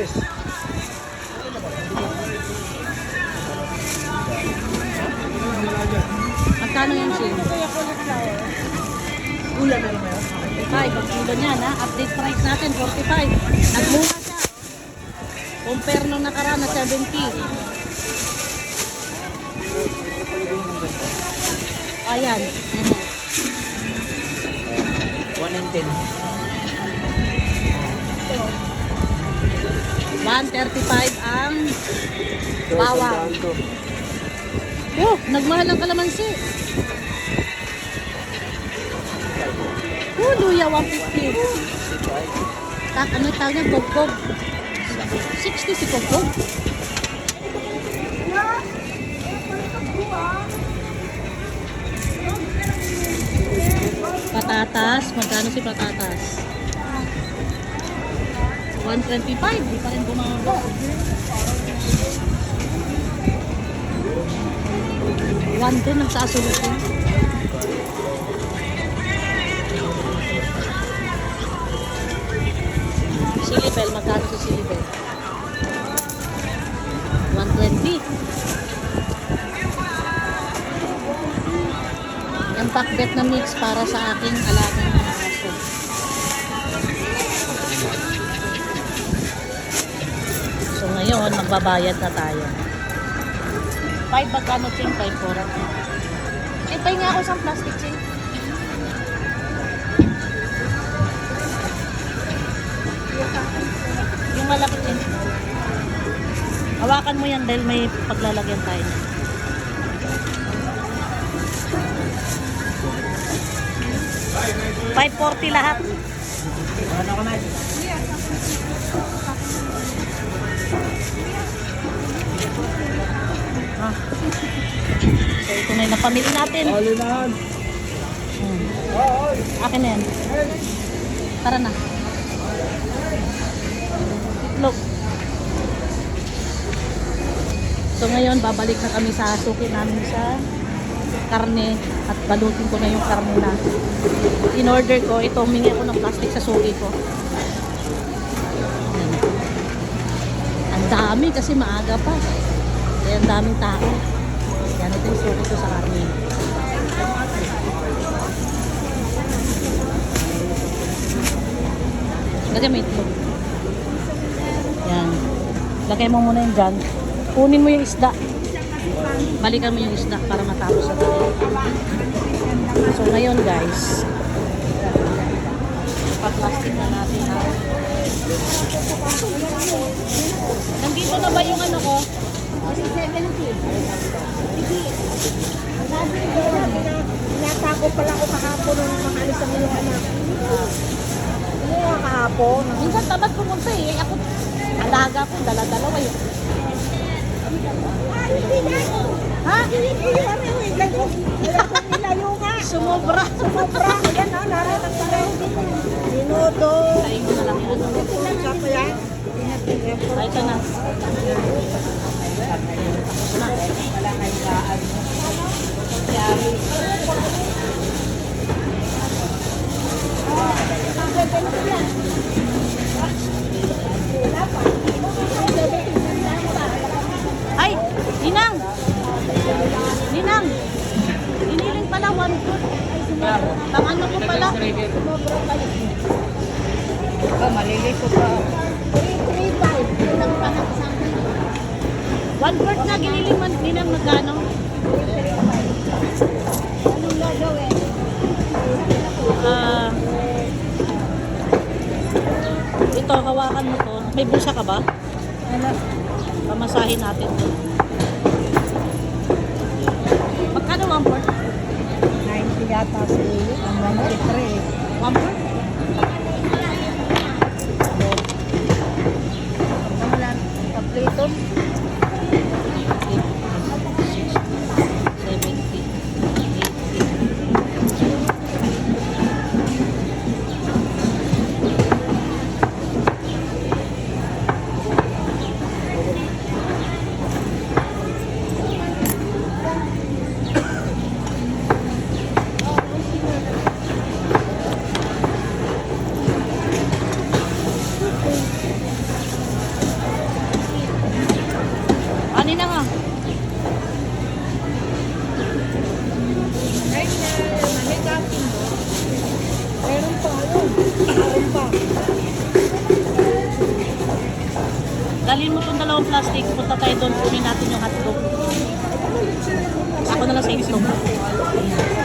Yes. Magkano yan siya? Ulam meron mo yun? 45 ang kilo niyan ha. Update price natin 45. Nagmura siya. Compare nung nakaraan na 70. Ayan. 1 and 10. 135 ang bawang. Oh, nagmahal ang kalamansi. Oh, luya 150. Ano tawag niya? Kogkog. 60 si Kogkog. Patatas. Magkano si patatas? 125. Di pa rin bumaba. 1 din ang sasulutin. Silibel, magkano sa silibel? 120. Yung pakbet na mix para sa aking alagang aso. So ngayon, magbabayad na tayo. 5 magkano ching? 5 4. Pay nga ako sa plastic ching. Yung malaki ching. Hawakan mo yan dahil may paglalagyan tayo. 540 lahat. Ano ka na? Ah. So ito na yung napamili natin. Alinan. Akin na yan. Tara na. Itlog. So ngayon, babalik na kami sa suki namin sa karne at balutin ko na yung karne na in order ko. Ito, humingi ako ng plastic sa suki ko. Ayan. Ang dami kasi maaga pa. Kaya ang daming tao. Yan, ito yung suki ko sa karne. Lagay mo itlog. Yan. Lagay mo muna yung dyan. Kunin mo yung isda. Balikan mo yung isda para matapos na tayo. So ngayon guys, pa-plastic na natin ha. Nandito na ba yung ano ko? Kasi 70. Tinatako pala ako kahapon nung makalis ang iyong anak. Ano nga kahapon? Minsan tabat pumunta eh. Ako, alaga ko, dala-dalawa yun. Ha? Nilayo ka. Sumobra. Sumobra. Yan o, narating tayo. Minuto. Kain mo na lang yun. Sa pa yan? Ay, ito na. Wala kayong kaan. Ay, Ninang! Ninang! Iniling pala, 1 foot. Pang ano ko pala? Malilito pa. 335. Ninang pala sa akin. 1 foot na giniling man, Ninang magkano? Anong gagawin? Ito, hawakan mo to. May bulsa ka ba? Ano? Pamasahin natin to. Magkano 1 foot? 90 yata si ang 153. 1 foot? Wala. Kapliton. 70, 80. Dalhin mo itong dalawang plastic. Punta tayo doon. Kunin natin yung hotdog. Ako na lang sa itlog. Ayan.